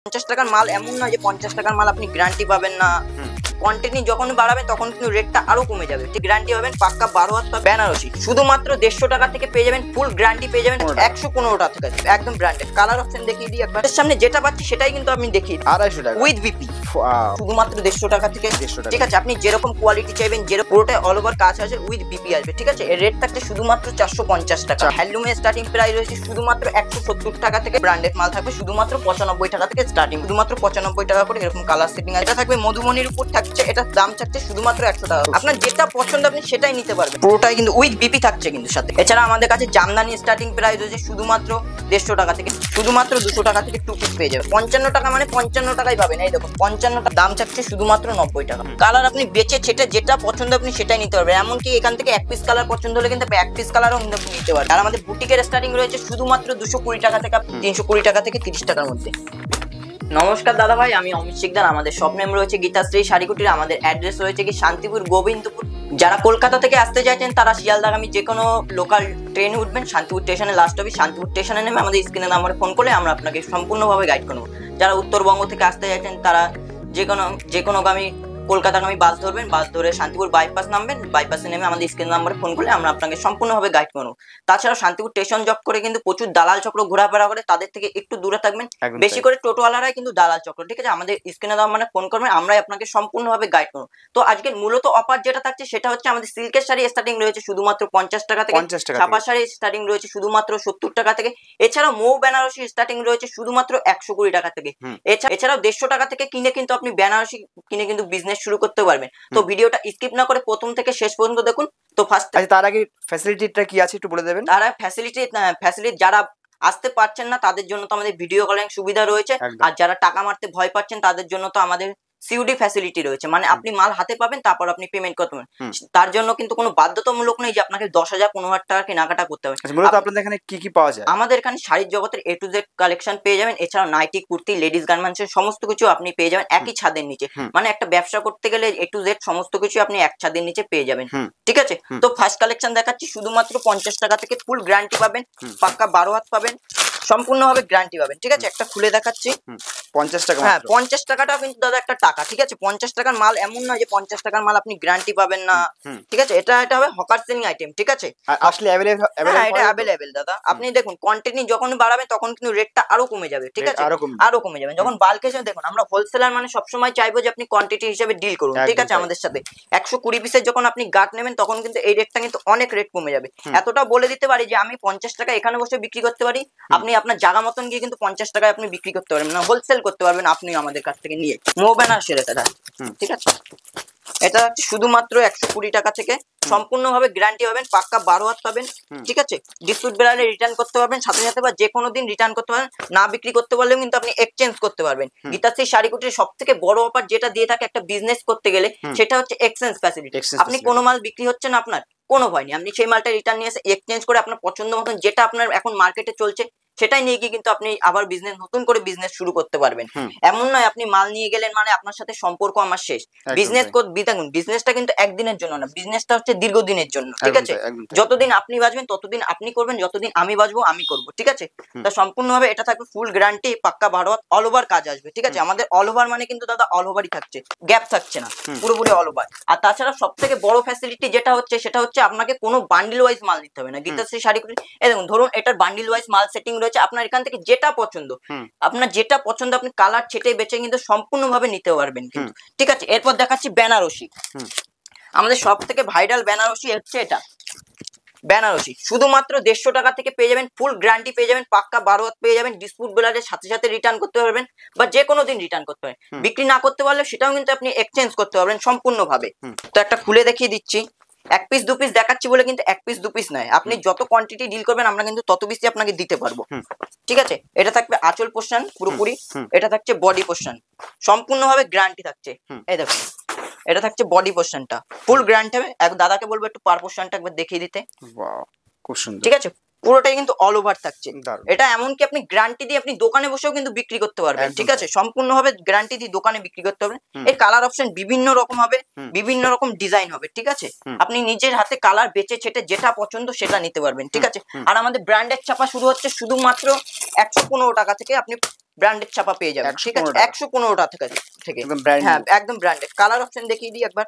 50 টাকার মাল এমন নয় যে 50 টাকার মাল আপনি গ্যারান্টি পাবেন না। কোয়ান্টিটি যখন বাড়াবে তখন কিন্তু রেটটা আরো কমে যাবে। ঠিক গ্যারান্টি পাবেন পাক্কা 12 হাত বেনারসি শুধুমাত্র 150 টাকা থেকে পেয়ে যাবেন। ফুল গ্যারান্টি পেয়ে যাবেন 115 টাকা থেকে, একদম ব্র্যান্ডেড। কালার অপশন দেখিয়ে দিই একবার। সামনে যেটা পাচ্ছি সেটাই কিন্তু আপনি দেখিয়ে 250 টাকা উইথ বিপি শুধুমাত্র 150 টাকা থেকে। ঠিক আছে, আপনি যেরকম কোয়ালিটি চাইবেন, যেরকম পুরোটা অল ওভার কাজ আছে উইথ বিপি আসবে। ঠিক আছে, এর রেট থাকছে শুধুমাত্র 450 টাকা। হ্যান্ডলুমের স্টার্টিং প্রাইস রয়েছে শুধুমাত্র 170 টাকা থেকে। ব্র্যান্ডেড মাল থাকবে শুধুমাত্র 95 টাকা থেকে স্টার্টিং, শুধুমাত্র 95 টাকা করে। এরকম কালার সেটিং আছে। থাকবে মধুমণির উপর থাকছে, এটা দাম থাকছে শুধুমাত্র 100 টাকা। আপনার যেটা পছন্দ আপনি সেটাই নিতে পারবেন। পুরোটাই কিন্তু উইথ বিপি থাকছে কিন্তু সাথে। এছাড়া আমাদের কাছে জামদানি স্টার্টিং প্রাইস রয়েছে শুধুমাত্র 150 টাকা থেকে, শুধুমাত্র 200 টাকা থেকে 2 পিস পেয়ে যাবে। 55 টাকা মানে 55 টাকাই পাবেন। এই দেখুন 55 টাকা দাম থাকছে শুধুমাত্র 90 টাকা। কালার আপনি বেচে ছেটে যেটা পছন্দ আপনি সেটাই নিতে পারবেন। এমনকি এখান থেকে এক পিস কালার পছন্দ হলে কিন্তু 1 পিস কালারও নিতে পারবেন। আর আমাদের বুটিকের স্টার্টিং রয়েছে শুধুমাত্র 220 টাকা থেকে 320 টাকা থেকে 30 টাকার মধ্যে। নমস্কার দাদা ভাই, আমি অমিত শিকদার। আমাদের শপ নেম রয়েছে গীতাশ্রী শাড়িকুটির। আমাদের অ্যাড্রেস রয়েছে কি শান্তিপুর গোবিন্দপুর। যারা কলকাতা থেকে আসতে চাইছেন তারা শিয়ালদাগামী যে কোনো লোকাল ট্রেন উঠবেন, শান্তিপুর স্টেশনে লাস্ট হবে। শান্তিপুর স্টেশনে নেমে আমাদের স্ক্রিনের নাম্বারে ফোন করলে আমরা আপনাকে সম্পূর্ণভাবে গাইড করবো। যারা উত্তরবঙ্গ থেকে আসতে চাইছেন তারা যে কোনো গামী কলকাতাগামী বাস ধরবেন, বাস ধরে শান্তিপুর বাইপাস নামবেন, বাইপাসে নেমে আমাদের স্ক্রিন নাম্বারে ফোন করলে আমরা আপনাকে সম্পূর্ণভাবে গাইড করবো। তাছাড়া শান্তিপুর স্টেশন জব করে কিন্তু প্রচুর দালাল চক্র ঘোরাফেরা করে, তাদের থেকে একটু দূরে থাকবেন। বেশি করে টোটোওয়ালারাই কিন্তু দালাল চক্র। ঠিক আছে, আমাদের স্ক্রিনে নাম্বারে ফোন করবেন, আমরাই আপনাকে সম্পূর্ণভাবে গাইড করবো। তো আজকের মূলত অফার যেটা থাকছে সেটা হচ্ছে আমাদের সিল্কের শাড়ি স্টার্টিং রয়েছে শুধুমাত্র 50 টাকা থেকে, ছাপা শাড়ি স্টার্টিং রয়েছে শুধুমাত্র 70 টাকা থেকে। এছাড়াও মৌ বেনারসি স্টার্টিং রয়েছে শুধুমাত্র 120 টাকা থেকে। এছাড়াও 150 টাকা থেকে কিনে কিন্তু আপনি বেনারসি কিনে কিন্তু বিজনেস শুরু করতে পারবেন। তো ভিডিওটা স্কিপ না করে প্রথম থেকে শেষ পর্যন্ত দেখুন। তো ফার্স্ট তার আগে ফ্যাসিলিটিটা কি আছে একটু বলে দেবেন। তারা ফ্যাসিলিটি যারা আসতে পারছেন না তাদের জন্য তো আমাদের ভিডিও কলিং সুবিধা রয়েছে। আর যারা টাকা মারতে ভয় পাচ্ছেন তাদের জন্য তো আমাদের সিওডি ফ্যাসিলিটি রয়েছে। মানে আপনি মাল হাতে পাবেন, তারপর আপনি পেমেন্ট করতে পারবেন। তার জন্য কিন্তু কোনো বাধ্যতামূলক নেই যে আপনাকে 10,000 15,000 টাকা কেনাকাটা করতে হবে। মূলত আপনাদের এখানে কি কি পাওয়া যায়? আমাদের এখানে শাড়ির জগতের A to Z কালেকশন পেয়ে যাবেন। এছাড়া নাইটি, কুর্তি, লেডিস গার্মেন্টসের সমস্ত কিছু আপনি পেয়ে যাবেন একই ছাদের নিচে। মানে একটা ব্যবসা করতে গেলে A to Z সমস্ত কিছু আপনি এক ছাদের নিচে পেয়ে যাবেন। ঠিক আছে, তো ফার্স্ট কালেকশন দেখাচ্ছি শুধুমাত্র 50 টাকা থেকে। ফুল গ্যারান্টি পাবেন, পাক্কা 12 হাত পাবেন, সম্পূর্ণভাবে গ্যারান্টি পাবেন। ঠিক আছে, একটা খুলে দেখাচ্ছি। 50 টাকা। হ্যাঁ, 50 টাকাটাও কিন্তু দাদা একটা টাকা। ঠিক আছে, 50 টাকার মাল এমন নয় যে 50 টাকার মাল আপনি গ্যারান্টি পাবেন না। ঠিক আছে, এটা হবে হকার সেলিং আইটেম। ঠিক আছে, আসলে अवेलेबल এটা अवेलेबल দাদা। আপনি দেখুন কোয়ান্টিটি যখন বাড়াবেন তখন কিন্তু রেটটা আরো কমে যাবে। ঠিক আছে, আরো কমে যাবে। যখন বাল্ক এসে দেখুন, আমরা হোলসেলার মানে সবসময় চাইবো যে আপনি কোয়ান্টিটি হিসেবে ডিল করুন। ঠিক আছে, আমাদের সাথে 120 পিসের যখন আপনি গাঁট নেবেন তখন কিন্তু এই রেটটা কিন্তু অনেক রেট কমে যাবে। এতটা বলে দিতে পারি যে আমি 50 টাকা এখানে বসে বিক্রি করতে পারি, আপনি আপনার জায়গা মতন গিয়ে কিন্তু 50 টাকায় আপনি বিক্রি করতে পারবেন না, হোলসেল করতে পারবেন আপনি আমাদের কাছ থেকে নিয়ে। মৌ বেনারসি এটা। ঠিক আছে, এটা হচ্ছে শুধুমাত্র 120 টাকা থেকে। সম্পূর্ণভাবে গ্যারান্টি পাবেন, পাক্কা 12 হাত পাবেন। ঠিক আছে, ডিসপুট বেলারে রিটার্ন করতে পারবেন সাথে সাথে, বা যে কোনো দিন রিটার্ন করতে পারবেন। না বিক্রি করতে পারলেও কিন্তু আপনি এক্সচেঞ্জ করতে পারবেন। গীতাশ্রী শাড়িকুটির সবথেকে বড় অফার যেটা দিয়ে থাকে একটা বিজনেস করতে গেলে সেটা হচ্ছে এক্সচেঞ্জ ফ্যাসিলিটি। আপনি কোনো মাল বিক্রি হচ্ছে না, আপনার কোনো ভয় নেই, আপনি সেই মালটা রিটার্ন নিয়ে এসে এক্সচেঞ্জ করে আপনার পছন্দ মতন যেটা আপনার এখন মার্কেটে চলছে সেটাই নিয়ে গিয়ে কিন্তু আপনি আবার বিজনেস নতুন করে বিজনেস শুরু করতে পারবেন। এমন নয় আপনি মাল নিয়ে গেলেন মানে আপনার সাথে সম্পর্ক আমার শেষ। বিজনেস দেখুন, বিজনেসটা কিন্তু একদিনের জন্য না, বিজনেসটা হচ্ছে দীর্ঘদিনের জন্য। ঠিক আছে, যতদিন আপনি বাঁচবেন ততদিন আপনি করবেন, যতদিন আমি বাঁচবো আমি করবো। ঠিক আছে, তা সম্পূর্ণভাবে এটা থাকবে ফুল গ্যারান্টি, পাক্কা 12 হাত, অল ওভার কাজ আসবে। ঠিক আছে, আমাদের অল ওভার মানে কিন্তু দাদা অল ওভারই থাকছে, গ্যাপ থাকছে না, পুরোপুরি অল ওভার। আর তাছাড়া সব থেকে বড় ফ্যাসিলিটি যেটা হচ্ছে সেটা হচ্ছে আপনাকে কোনো বান্ডিল ওয়াইজ মাল নিতে হবে না। গীতাশ্রী শাড়িকুটি দেখুন, ধরুন এটার বান্ডিল ওয়াইজ মাল সেটিং রয়েছে, আপনার এখান থেকে যেটা পছন্দ, আপনার যেটা পছন্দ আপনি কালার ছেটে বেছে কিন্তু সম্পূর্ণভাবে নিতে পারবেন কিন্তু। ঠিক আছে, এরপর দেখাচ্ছি বেনারসি। আমাদের সব থেকে ভাইরাল বেনারসি হচ্ছে এটা। বেনারসি শুধুমাত্র 150 টাকা থেকে পেয়ে যাবেন। ফুল গ্যারান্টি পেয়ে যাবেন, পাক্কা 12 হাত পেয়ে যাবেন। ডিসপুট বেলারের সাথে সাথে রিটার্ন করতে পারবেন, বা যে কোনো দিন রিটার্ন করতে পারবেন। বিক্রি না করতে পারলে সেটাও কিন্তু আপনি এক্সচেঞ্জ করতে পারবেন সম্পূর্ণভাবে। তো একটা খুলে দেখিয়ে দিচ্ছি। 1 পিস 2 পিস দেখাচ্ছি বলে কিন্তু 1 পিস 2 পিস নয়, আপনি যত কোয়ান্টিটি ডিল করবেন আমরা কিন্তু তত বেশি আপনাকে দিতে পারবো। ঠিক আছে, এটা থাকবে আঁচল পোর্শন পুরোপুরি, এটা থাকছে বডি পোর্শন, সম্পূর্ণভাবে গ্যারান্টি থাকছে। এই দেখো, এটা থাকছে বডি পোর্শনটা, ফুল গ্যারান্টি হবে। এক দাদাকে বলবো একটু পার পোর্শনটা একবার দেখিয়ে দিতে। ঠিক আছে, পুরোটাই কিন্তু অল ওভার থাকছে। এটা এমনকি আপনি গ্যারান্টি দিয়ে আপনি দোকানে বসেও কিন্তু বিক্রি করতে পারবেন। ঠিক আছে, সম্পূর্ণভাবে গ্যারান্টি দিয়ে দোকানে বিক্রি করতে পারবেন। এর কালার অপশন বিভিন্ন রকম হবে, বিভিন্ন রকম ডিজাইন হবে। ঠিক আছে, আপনি নিজের হাতে কালার বেছে ছেটে যেটা পছন্দ সেটা নিতে পারবেন। ঠিক আছে, আর আমাদের ব্র্যান্ডের ছাপা শুরু হচ্ছে শুধুমাত্র 115 টাকা থেকে। আপনি ব্র্যান্ডেড ছাপা পেয়ে যাবেন, ঠিক আছে 115 টাকা থেকে। হ্যাঁ একদম ব্র্যান্ডেড। কালার অপশন দেখিয়ে দিই একবার।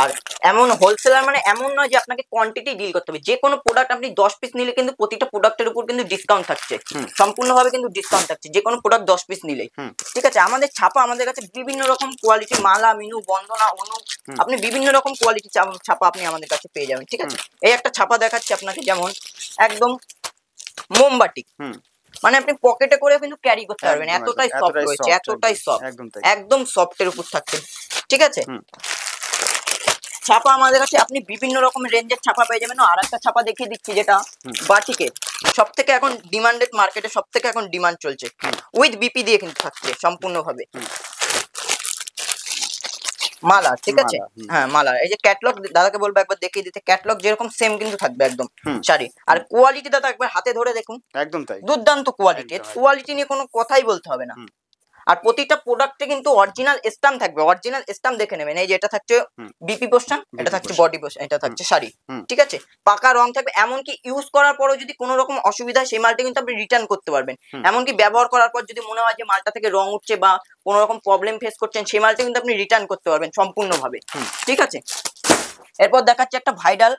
আর এমন হোলসেলার মানে এমন নয় যে আপনাকে কোয়ান্টিটি ডিল করতে হবে, যে কোনো প্রোডাক্ট আপনি 10 পিস নিলে কিন্তু প্রতিটা প্রোডাক্টের উপর কিন্তু ডিসকাউন্ট থাকছে, সম্পূর্ণভাবে কিন্তু ডিসকাউন্ট থাকছে যে কোনো প্রোডাক্ট 10 পিস নিলেই, ঠিক আছে। আমাদের ছাপা, আমাদের কাছে বিভিন্ন রকম কোয়ালিটি, মালা, মিনু, বন্দনা, অনু, আপনি বিভিন্ন রকম কোয়ালিটি ছাপা আপনি আমাদের কাছে পেয়ে যাবেন, ঠিক আছে। এই একটা ছাপা দেখাচ্ছি আপনাকে, যেমন একদম মোমবাটি, মানে আপনি পকেটে করে কিন্তু ক্যারি করতে পারবেন, এতটাই সফট রয়েছে, এতটাই সফট, একদম সফটের উপর থাকছে, ঠিক আছে। ছাপা আমাদের কাছে আপনি বিভিন্ন রকমের রেঞ্জের ছাপা পেয়ে যাবেন। আর একটা ছাপা দেখিয়ে দিচ্ছি, যেটা বাটিকের সব থেকে এখন ডিমান্ডেড, মার্কেটে সব থেকে এখন ডিমান্ড চলছে, উইথ বিপি দিয়ে কিন্তু থাকছে সম্পূর্ণভাবে মালা, ঠিক আছে। হ্যাঁ মালা, এই যে ক্যাটলগ দাদাকে বলবো একবার দেখিয়ে দিতে, ক্যাটলগ যেরকম সেম কিন্তু থাকবে একদম শাড়ি। আর কোয়ালিটি দাদা একবার হাতে ধরে দেখুন, একদম তাই, দুর্দান্ত কোয়ালিটি, কোয়ালিটি নিয়ে কোনো কথাই বলতে হবে না। আর প্রতিটা প্রোডাক্টে কিন্তু অরিজিনাল স্ট্যাম্প থাকবে, অরিজিনাল স্ট্যাম্প দেখে নেবেন। এই যে এটা থাকছে বিপি পোর্শন, এটা থাকছে বডি পোর্শন, এটা থাকছে শাড়ি, ঠিক আছে। পাকা রং থাকবে, এমনকি ইউজ করার পরও যদি কোনো রকম অসুবিধা, সেই মালটা কিন্তু আপনি রিটার্ন করতে পারবেন। এমনকি ব্যবহার করার পর যদি মনে হয় যে মালটা থেকে রং উঠছে বা কোনো রকম প্রবলেম ফেস করছেন, সেই মালটা কিন্তু আপনি রিটার্ন করতে পারবেন সম্পূর্ণভাবে, ঠিক আছে। এরপর দেখাচ্ছে একটা ভাইরাল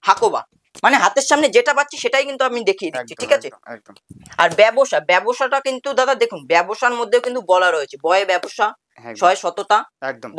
হাকোবা, মানে হাতের সামনে যেটা পাচ্ছি সেটাই কিন্তু আমি দেখিয়ে দিচ্ছি, ঠিক আছে। আর ব্যবসাটা কিন্তু দাদা দেখুন, ব্যবসার মধ্যেও কিন্তু বলা রয়েছে, বয়ে ব্যবসা, ছয় সততা,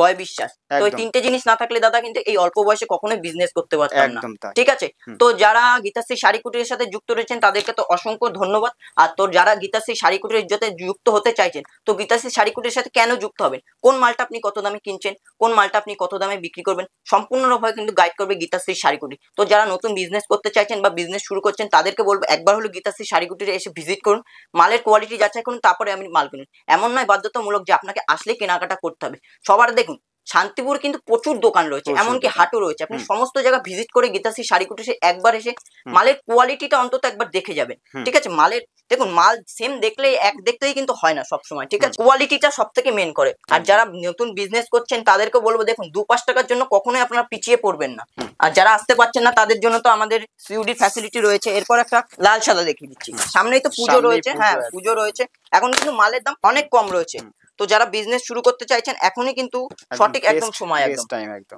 বয় বিশ্বাস। তো এই তিনটে জিনিস না থাকলে দাদা কিন্তু এই অল্প বয়সে কখনোই বিজনেস করতে পারতাম না, ঠিক আছে। তো যারা গীতাশ্রী শাড়ি কুটিরের সাথে যুক্ত রয়েছেন তাদেরকে তো অসংখ্য ধন্যবাদ। আর তো যারা গীতাশ্রী শাড়ি কুটিরের সাথে যুক্ত হতে চাইছেন, তো গীতাশ্রী শাড়ি কুটিরের সাথে কেন যুক্ত হবেন, কোন মালটা আপনি কত দামে কিনছেন, কোন মালটা আপনি কত দামে বিক্রি করবেন, সম্পূর্ণভাবে কিন্তু গাইড করবে গীতাশ্রী শাড়ি কুটির। তো যারা নতুন বিজনেস করতে চাইছেন বা বিজনেস শুরু করছেন, তাদেরকে বলবো একবার হলো গীতাশ্রী শাড়ি কুটিরে এসে ভিজিট করুন, মালের কোয়ালিটি যাচাই করুন, তারপরে আমি মাল কিনুন। এমন নয় বাধ্যতামূলক যে আপনাকে আসলে কেনাকাটা করতে হবে। সবার দেখুন শান্তিপুর কিন্তু প্রচুর দোকান রয়েছে, এমনকি হাটও রয়েছে, আপনি সমস্ত জায়গা ভিজিট করে গীতাশ্রী শাড়ি কুটিরে একবার এসে মালের কোয়ালিটিটা অন্তত একবার দেখে যাবেন, ঠিক আছে। মালের দেখুন, মাল সেম দেখলেই দেখতেই কিন্তু হয় না সব সময়, ঠিক আছে। কোয়ালিটিটা সব থেকে মেন করে। আর যারা নতুন বিজনেস করছেন তাদেরকে বলবো, দেখুন 2-5 টাকার জন্য কখনোই আপনারা পিছিয়ে পড়বেন না। আর যারা আসতে পারছেন না তাদের জন্য তো আমাদের সিউডি ফ্যাসিলিটি রয়েছে। এরপর একটা লাল সাদা দেখিয়ে দিচ্ছি, সামনেই তো পুজো রয়েছে, হ্যাঁ পুজো রয়েছে, এখন কিন্তু মালের দাম অনেক কম রয়েছে। তো যারা বিজনেস শুরু করতে চাইছেন এখনই কিন্তু সঠিক একদম সময়,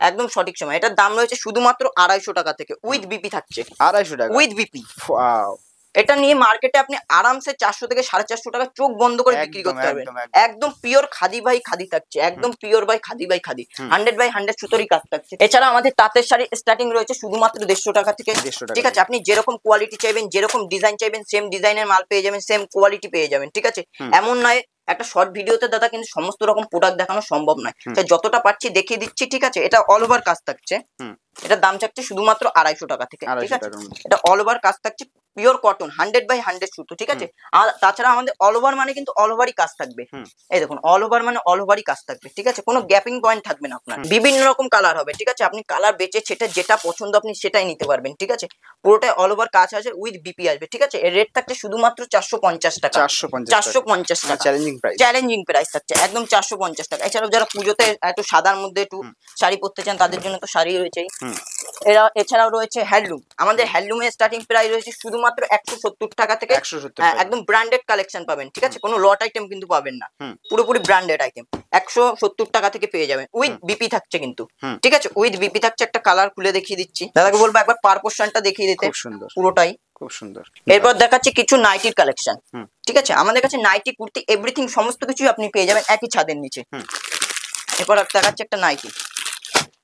একদম সঠিক সময়। এটার দাম রয়েছে শুধুমাত্র 250 টাকা থেকে, উইথ বিপি থাকছে 250 টাকা উইথ বিপি। এটা নিয়ে মার্কেটে আপনি আরামসে 400 থেকে 450 টাকা চোখ বন্ধ করে বিক্রি করতে পারবেন। একদম পিওর খাদি বাই খাদি থাকছে, একদম পিওর বাই খাদি বাই খাদি, 100/100 সুতোরই কাজ থাকছে। এছাড়া আমাদের তাঁতের শাড়ি স্টার্টিং রয়েছে শুধুমাত্র 150 টাকা থেকে, ঠিক আছে। আপনি যেরকম কোয়ালিটি চাইবেন, যেরকম ডিজাইন চাইবেন, সেম ডিজাইনের মাল পেয়ে যাবেন, সেম কোয়ালিটি পেয়ে যাবেন, ঠিক আছে। এমন নয় একটা শর্ট ভিডিওতে দাদা কিন্তু সমস্ত রকম প্রোডাক্ট দেখানো সম্ভব নয়, তাই যতটা পাচ্ছি দেখিয়ে দিচ্ছি, ঠিক আছে। এটা অল ওভার কাজ থাকছে, এটার দাম থাকছে শুধুমাত্র 250 টাকা থেকে, ঠিক আছে। এটা অল ওভার কাজ থাকছে, পিওর কটন, 100/100 সুতো, ঠিক আছে। আর তাছাড়া আমাদের অল ওভার মানে কিন্তু অল ওভারই কাজ থাকবে, এই দেখুন অল ওভার মানে অল ওভারই কাজ থাকবে, ঠিক আছে। কোনো গ্যাপিং পয়েন্ট থাকবে না আপনার। বিভিন্ন রকম কালার হবে, ঠিক আছে। আপনি কালার বেচে সেটা যেটা পছন্দ আপনি সেটাই নিতে পারবেন, ঠিক আছে। পুরোটাই অল ওভার কাজ আছে, উইথ বিপি আসবে, ঠিক আছে। এর রেট থাকছে শুধুমাত্র 450 টাকা, 450 টাকা চ্যালেঞ্জিং প্রাইস থাকছে, একদম 450 টাকা। এছাড়াও যারা পুজোতে একটু সাদার মধ্যে একটু শাড়ি পরতে চান তাদের জন্য তো শাড়ি রয়েছেই। এছাড়াও রয়েছে হ্যান্ডলুম, আমাদের হ্যান্ডলুমের স্টার্টিং প্রাইস রয়েছে শুধুমাত্র 170 টাকা থেকে, একদম ব্র্যান্ডেড কালেকশন পাবেন, ঠিক আছে। কোনো লট আইটেম কিন্তু পাবেন না, পুরোপুরি ব্র্যান্ডেড আইটেম 170 টাকা থেকে পেয়ে যাবেন, উইথ বিপি থাকছে কিন্তু, ঠিক আছে। উইথ বিপি থাকছে। একটা কালার খুলে দেখিয়ে দিচ্ছি, দাদাকে বলবো একবার পার পোর্শনটা দেখিয়ে দিতে, পুরোটাই খুব সুন্দর। এরপর দেখাচ্ছি কিছু নাইটির কালেকশন, ঠিক আছে। আমাদের কাছে নাইটি, কুর্তি, এভরিথিং সমস্ত কিছু আপনি পেয়ে যাবেন একই ছাদের নিচে। এরপর দেখাচ্ছি একটা নাইটি,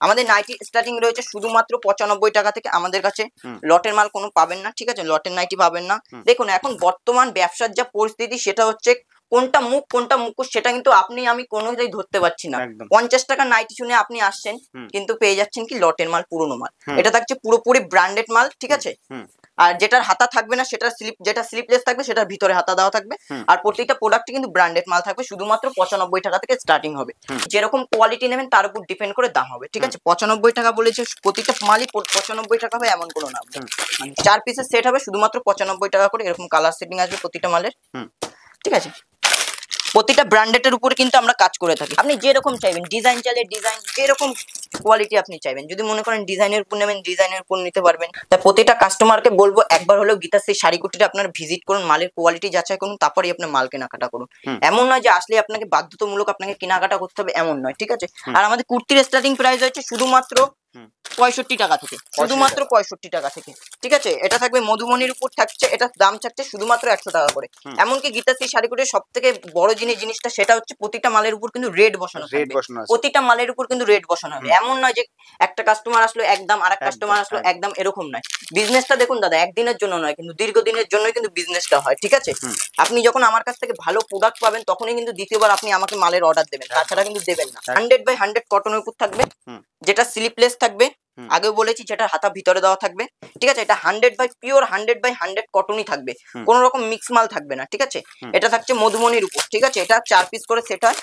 আমাদের নাইটি স্টার্টিং রয়েছে শুধুমাত্র 95 টাকা থেকে। আমাদের কাছে লটের মাল কোনো পাবেন না, ঠিক আছে, লটের নাইটি পাবেন না। দেখুন এখন বর্তমান ব্যবসার যা পরিস্থিতি, সেটা হচ্ছে কোনটা মুখ কোনটা মুখোশ সেটা কিন্তু আপনি আমি কোনোটাই ধরতে পারছি না। 50 টাকা নাইটি শুনে আপনি আসছেন, কিন্তু পেয়ে যাচ্ছেন কি লটের মাল, পুরোনো মাল। এটা থাকছে পুরোপুরি ব্র্যান্ডেড মাল, ঠিক আছে। আর যেটার হাতা থাকবে না সেটার যেটা স্লিপলেস থাকবে সেটার ভিতরে হাতা দেওয়া থাকবে। আর প্রত্যেকটা প্রোডাক্টে কিন্তু ব্র্যান্ডেড মাল থাকবে, শুধুমাত্র 95 টাকা থেকে স্টার্টিং হবে। যেরকম কোয়ালিটি নেবেন তার উপর ডিপেন্ড করে দাম হবে, ঠিক আছে। 95 টাকা বলেছে, প্রতিটা মালই 95 টাকা হবে এমন কোনো না, মানে 4 পিসের সেট হবে শুধুমাত্র 95 টাকা করে। এরকম কালার সেটিং আসবে প্রতিটা মালের, ঠিক আছে। প্রতিটা ব্র্যান্ডেডের উপরে কিন্তু আমরা কাজ করে থাকি। আপনি যেরকম চাইবেন ডিজাইন চাইলে ডিজাইন, যেরকম কোয়ালিটি আপনি চাইবেন, যদি মনে করেন ডিজাইনের উপর নেবেন ডিজাইনের উপর নিতে পারবেন। তাই প্রতিটা কাস্টমারকে বলবো একবার হলেও গীতাশ্রী শাড়ি কুটিরে আপনারা ভিজিট করুন, মালের কোয়ালিটি যাচাই করুন, তারপরেই আপনার মাল কেনাকাটা করুন। এমন নয় যে আসলে আপনাকে বাধ্যতামূলক আপনাকে কেনাকাটা করতে হবে, এমন নয়, ঠিক আছে। আর আমাদের কুর্তির স্টার্টিং প্রাইস হচ্ছে শুধুমাত্র 65 টাকা থেকে, শুধুমাত্র 65 টাকা থেকে, ঠিক আছে। এটা থাকবে মধুমণির উপর থাকছে, এটা দাম থাকছে শুধুমাত্র 100 টাকা করে। এমনকি গীতাশ্রী শাড়ি কুটির সব থেকে বড় জিনিসটা সেটা হচ্ছে প্রতিটা মালের উপর কিন্তু রেট বসানো থাকবে, প্রতিটা মালের উপর কিন্তু রেট বসানো হবে। এমন নয় যে একটা কাস্টমার আসলো একদম, আর এক কাস্টমার আসলো একদম, এরকম নয়। বিজনেসটা দেখুন দাদা, একদিনের জন্য নয় কিন্তু দীর্ঘদিনের জন্যই কিন্তু বিজনেসটা হয়, ঠিক আছে। আপনি যখন আমার কাছ থেকে ভালো প্রোডাক্ট পাবেন তখনই কিন্তু দ্বিতীয়বার আপনি আমাকে মালের অর্ডার দেবেন, তাছাড়া কিন্তু দেবেন না। 100/100 কটনের উপর থাকবে, যেটা স্লিপলেস থাকবে, আগেও বলেছি, যেটা হাতা ভিতরে দেওয়া থাকবে, ঠিক আছে। এটা 100/100 কটনই থাকবে, কোন রকম মিক্স মাল থাকবে না, ঠিক আছে। এটা থাকছে মধুমণির উপর, ঠিক আছে। এটা 4 পিস করে সেট হয়।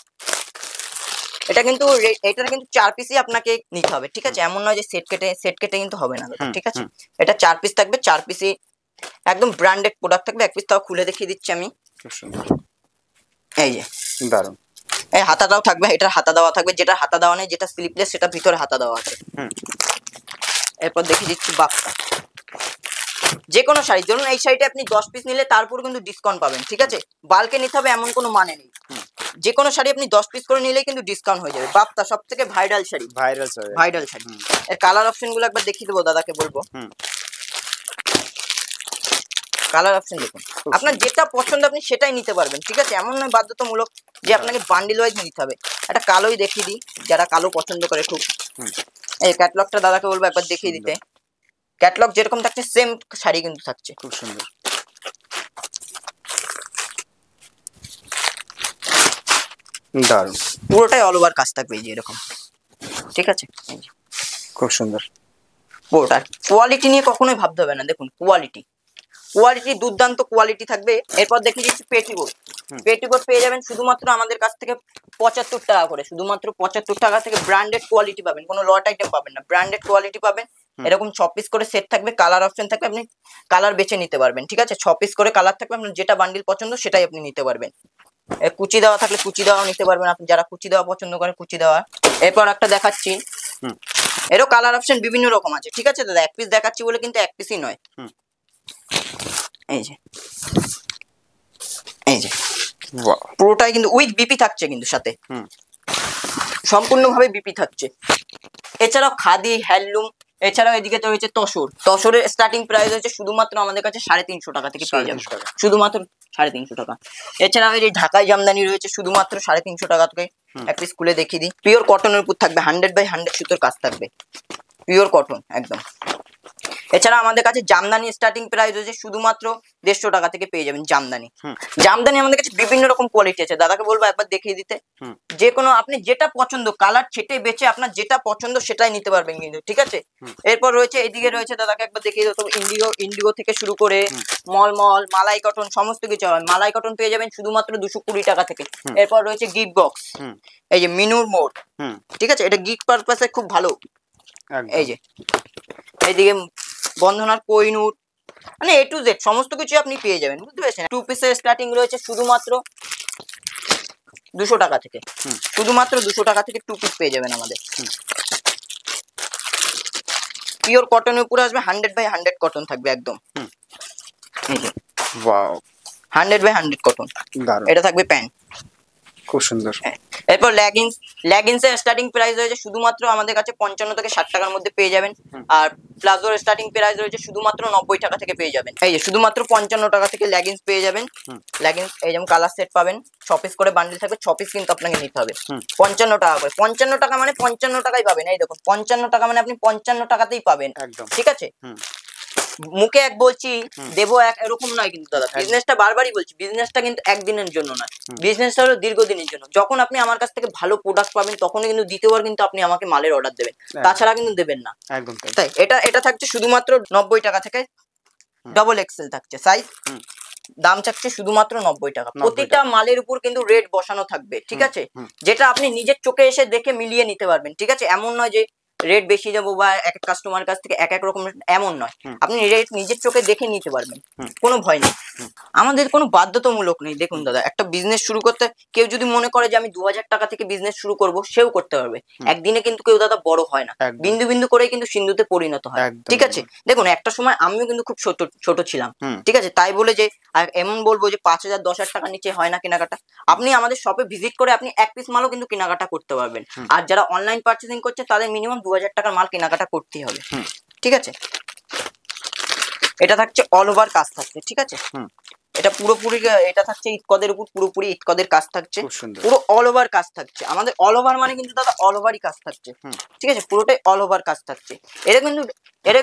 এটা কিন্তু এটার কিন্তু 4 পিসই আপনাকে নিতে হবে, ঠিক আছে। এমন নয় যে সেট কেটে কিন্তু হবে না, ঠিক আছে। এটা 4 পিস থাকবে, 4 পিসই একদম ব্র্যান্ডেড প্রোডাক্ট থাকবে। এক পিস তাও খুলে দেখিয়ে দিচ্ছি আমি, এই যে দারুন। এই হাতাটাও থাকবে, এটার হাতা দেওয়া থাকবে, যেটা হাতা দেওয়া নেই, যেটা স্লিপলেস সেটা ভিতরে হাতা দেওয়া আছে। এরপর দেখিয়ে দিচ্ছি বাক্সটা। যে কোনো শাড়ি, ধরুন এই শাড়িটা আপনি 10 পিস নিলে তারপর কিন্তু ডিসকাউন্ট পাবেন, ঠিক আছে। বাল্কে নিতে হবে এমন কোনো মানে নেই। যে কোনো শাড়ি আপনি 10 পিস করে নিলে কিন্তু ডিসকাউন্ট হয়ে যাবে। বাপ্তা সবথেকে ভাইরাল শাড়ি, ভাইরাল শাড়ি। এর কালার অপশন গুলো একবার দেখিয়ে দেবো, দাদাকে বলবো। কালার অপশন দেখুন, আপনার যেটা পছন্দ আপনি সেটাই নিতে পারবেন, ঠিক আছে। এমন নয় বাধ্যতামূলক যে আপনাকে বান্ডিল ওয়াইজ নিতে হবে। একটা কালোই দেখিয়ে দিই, যারা কালো পছন্দ করে খুব। এই ক্যাটালগটা দাদাকে বলবো একবার দেখিয়ে দিতে। ক্যাটালগ যেরকম থাকছে সেম শাড়ি কিন্তু থাকছে, খুব সুন্দর, দারুন। পুরোটাই অল ওভার কাজ থাকবে এই যে এরকম, ঠিক আছে। খুব সুন্দর পুরোটা কোয়ালিটি নিয়ে কখনোই ভাবতে হবে না। দেখুন কোয়ালিটি দুর্দান্ত কোয়ালিটি থাকবে। এরপর দেখিয়ে দিচ্ছি পেটিকোট। পেটিকোট পেয়ে যাবেন শুধুমাত্র আমাদের কাছ থেকে 75 টাকা করে, শুধুমাত্র 75 টাকা থেকে ব্র্যান্ডেড কোয়ালিটি পাবেন, কোনো লট আইটেম পাবেন না, ব্র্যান্ডেড কোয়ালিটি পাবেন। এরকম 6 পিস করে সেট থাকবে, কালার অপশন থাকবে, আপনি কালার বেছে নিতে পারবেন, ঠিক আছে। 6 পিস করে কালার থাকবে, আপনার যেটা বান্ডিল পছন্দ সেটাই আপনি নিতে পারবেন। কুচি দেওয়া থাকলে কুচি দেওয়াও নিতে পারবেন, আপনি যারা কুচি দেওয়া পছন্দ করে কুচি দেওয়া। এরপর একটা দেখাচ্ছি, এরও কালার অপশন বিভিন্ন রকম আছে, ঠিক আছে দাদা। এক পিস দেখাচ্ছি বলে কিন্তু এক পিসই নয়। এই যে এই যে পুরোটাই কিন্তু উইথ বিপি থাকছে, কিন্তু সাথে সম্পূর্ণভাবে বিপি থাকছে। এছাড়াও খাদি, হ্যান্ডলুম, এছাড়াও এদিকে তো রয়েছে তসরের স্টার্টিং প্রাইস হচ্ছে শুধুমাত্র আমাদের কাছে 350 টাকা থেকে পেয়ে যাবেন, শুধুমাত্র 350 টাকা। এছাড়াও এই যে ঢাকাই জামদানি রয়েছে শুধুমাত্র 350 টাকা থেকে। এক পিস খুলে দেখিয়ে দিই। পিওর কটনের উপর থাকবে, 100/100 সুতোর কাজ থাকবে, পিওর কটন একদম। এছাড়া আমাদের কাছে জামদানি স্টার্টিং প্রাইস হচ্ছে শুধুমাত্র 150 টাকা থেকে পেয়ে যাবেন জামদানি। জামদানি আমাদের কাছে বিভিন্ন রকম কোয়ালিটি আছে, দাদাকে বলবো একবার দেখিয়ে দিতে। যে কোনো আপনি যেটা পছন্দ কালার ছেটে বেছে আপনার যেটা পছন্দ সেটাই নিতে পারবেন কিন্তু, ঠিক আছে। এরপর রয়েছে এদিকে রয়েছে, দাদাকে একবার দেখিয়ে দিতে, ইন্ডিগো থেকে শুরু করে মলমল, মালাই কটন সমস্ত কিছু হয়। মালাই কটন পেয়ে যাবেন শুধুমাত্র 220 টাকা থেকে। এরপর রয়েছে গিফট বক্স, এই যে মিনুর মোড়, ঠিক আছে। এটা গিফট পারপাসে খুব ভালো। এই যে এইদিকে বন্ধনার কোহিনূর, মানে A to Z সমস্ত কিছু আপনি পেয়ে যাবেন, বুঝতে পেরেছেন। 2 পিসের স্টার্টিং রয়েছে শুধুমাত্র 200 টাকা থেকে, শুধুমাত্র 200 টাকা থেকে 2 পিস পেয়ে যাবেন আমাদের। পিওর কটনের উপরে আসবে, 100/100 কটন থাকবে একদম। এই যে ওয়াও, 100/100 কটন, এটা থাকবে প্যান্ট, খুব সুন্দর। এরপর লেগিংসের স্টার্টিং প্রাইস রয়েছে শুধুমাত্র আমাদের কাছে 55 থেকে 60 টাকার মধ্যে পেয়ে যাবেন। আর প্লাজোর স্টার্টিং প্রাইস রয়েছে শুধুমাত্র 90 টাকা থেকে পেয়ে যাবেন। এই যে শুধুমাত্র 55 টাকা থেকে লেগিংস পেয়ে যাবেন। লেগিংস এই যেমন কালার সেট পাবেন, 6 পিস করে বান্ডিল থাকবে, 6 পিস কিন্তু আপনাকে নিতে হবে 55 টাকা করে। 55 টাকা মানে 55 টাকাই পাবেন, এই দেখুন 55 টাকা মানে আপনি 55 টাকাতেই পাবেন, ঠিক আছে। মুখে এক বলছি দেবো এক, এরকম নয় কিন্তু দাদা। বিজনেসটা বারবারই বলছি, বিজনেসটা কিন্তু একদিনের জন্য নয়, বিজনেসটা হলো দীর্ঘদিনের জন্য। যখন আপনি আমার কাছ থেকে ভালো প্রোডাক্ট পাবেন তখনই কিন্তু দ্বিতীয়বার কিন্তু আপনি আমাকে মালের অর্ডার দেবেন, তাছাড়া কিন্তু দেবেন না। তাই এটা থাকছে শুধুমাত্র 90 টাকা থেকে, ডবল এক্সেল থাকছে সাইজ, দাম চাচ্ছে শুধুমাত্র 90 টাকা। প্রতিটা মালের উপর কিন্তু রেট বসানো থাকবে, ঠিক আছে, যেটা আপনি নিজের চোখে এসে দেখে মিলিয়ে নিতে পারবেন, ঠিক আছে। এমন নয় যে রেট বেশি যাবো বা এক এক কাস্টমার কাছ থেকে এক এক রকম এমন নয়, আপনি রেট নিজের চোখে দেখে নিতে পারবেন, কোনো ভয় নেই। আমাদের কোনো বাধ্যতামূলক নেই। দেখুন দাদা, একটা বিজনেস শুরু করতে কেউ যদি মনে করে যে আমি 2000 টাকা থেকে বিজনেস শুরু করব, সেও করতে পারবে। একদিনে কিন্তু কেউ দাদা বড় হয় না, বিন্দু বিন্দু করে কিন্তু সিন্ধুতে পরিণত হয়, ঠিক আছে। দেখুন একটা সময় আমিও কিন্তু খুব ছোট ছিলাম, ঠিক আছে, তাই বলে যে এমন বলবো যে 5000 10,000 টাকার নিচে হয় না কেনাকাটা। আপনি আমাদের শপে ভিজিট করে আপনি এক পিস মালও কিন্তু কেনাকাটা করতে পারবেন। আর যারা অনলাইন পার্চেসিং করছে তাদের মিনিমাম 2000 টাকার মাল কেনাকাটা করতেই হবে, ঠিক আছে। এটা থাকছে অল ওভার কাজ থাকছে, ঠিক আছে। এটা পুরোপুরি এটা থাকছে ইটকদের উপর, পুরোপুরি ইটকদের কাজ থাকছে, পুরো অল ওভার কাজ থাকছে। আমাদের অল ওভার মানে কিন্তু দাদা অল ওভারই কাজ থাকছে, ঠিক আছে, পুরোটাই অল ওভার কাজ থাকছে। এটা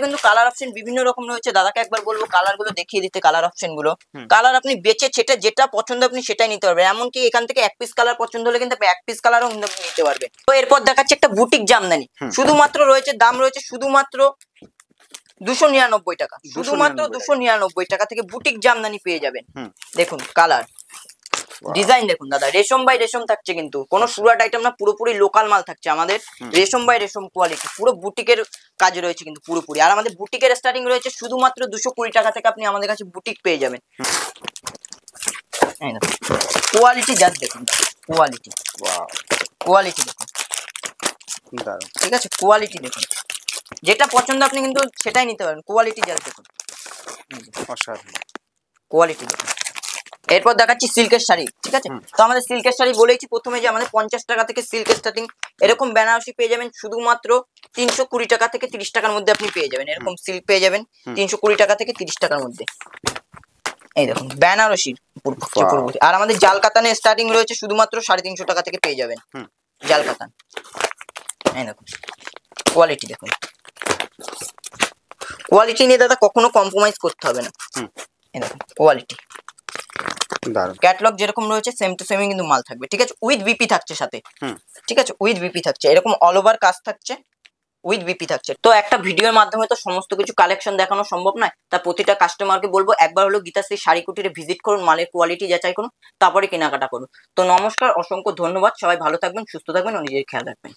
কিন্তু কালার অপশন বিভিন্ন রকম রয়েছে। দাদাকে একবার বলবো কালার গুলো দেখিয়ে দিতে, কালার অপশন গুলো। কালার আপনি বেছে ছেটে যেটা পছন্দ আপনি সেটাই নিতে পারবেন। এমনকি এখান থেকে এক পিস কালার পছন্দ হলে কিন্তু এক পিস কালারও নিতে পারবেন। তো এরপর দেখাচ্ছে একটা বুটিক জামদানি, শুধুমাত্র রয়েছে, দাম রয়েছে শুধুমাত্র 299 টাকা, শুধুমাত্র 299 টাকা থেকে বুটিক জামদানি পেয়ে যাবেন। দেখুন কালার ডিজাইন দেখুন দাদা, রেশম বাই রেশম থাকছে, কিন্তু কোনো সুরাট আইটেম না, পুরোপুরি লোকাল মাল থাকছে আমাদের। রেশম বাই রেশম কোয়ালিটি, পুরো বুটিকের কাজ রয়েছে কিন্তু পুরোপুরি। আর আমাদের বুটিকের স্টার্টিং রয়েছে শুধুমাত্র 220 টাকা থেকে আপনি আমাদের কাছে বুটিক পেয়ে যাবেন। কোয়ালিটি জাস্ট দেখুন, কোয়ালিটি কোয়ালিটি দেখুন, ঠিক আছে, কোয়ালিটি দেখুন, যেটা পছন্দ আপনি কিন্তু সেটাই নিতে পারবেন। কোয়ালিটি জাস্ট দেখুন, কোয়ালিটি দেখুন। এরপর দেখাচ্ছি সিল্কের শাড়ি, ঠিক আছে। তো আমাদের সিল্কের শাড়ি বলেছি প্রথমে যে আমাদের 50 টাকা থেকে সিল্কের স্টার্টিং। এরকম বেনারসি পেয়ে যাবেন শুধুমাত্র 320 টাকা থেকে 30 টাকার মধ্যে আপনি পেয়ে যাবেন। এরকম সিল্ক পেয়ে যাবেন 320 টাকা থেকে 30 টাকার মধ্যে। এই দেখুন বেনারসির, আর আমাদের জাল কাতানের স্টার্টিং রয়েছে শুধুমাত্র 350 টাকা থেকে পেয়ে যাবেন জাল কাতান। এই দেখুন কোয়ালিটি দেখুন, কোয়ালিটি নিয়ে দাদা কখনো কম্প্রোমাইজ করতে হবে না। এই দেখুন কোয়ালিটি, ক্যাটালগ যেরকম রয়েছে সেম টু সেমই কিন্তু মাল থাকবে, ঠিক আছে। উইথ বিপি থাকছে সাথে, ঠিক আছে, উইথ বিপি থাকছে, এরকম অল ওভার কাজ থাকছে, উইথ বিপি থাকছে। তো একটা ভিডিওর মাধ্যমে তো সমস্ত কিছু কালেকশন দেখানো সম্ভব নয়, তা প্রতিটা কাস্টমারকে বলবো একবার হলো গীতাশ্রী শাড়ি কুটিরে ভিজিট করুন, মালের কোয়ালিটি যাচাই করুন, তারপরে কেনাকাটা করুন। তো নমস্কার, অসংখ্য ধন্যবাদ, সবাই ভালো থাকবেন, সুস্থ থাকবেন ও নিজের খেয়াল রাখবেন।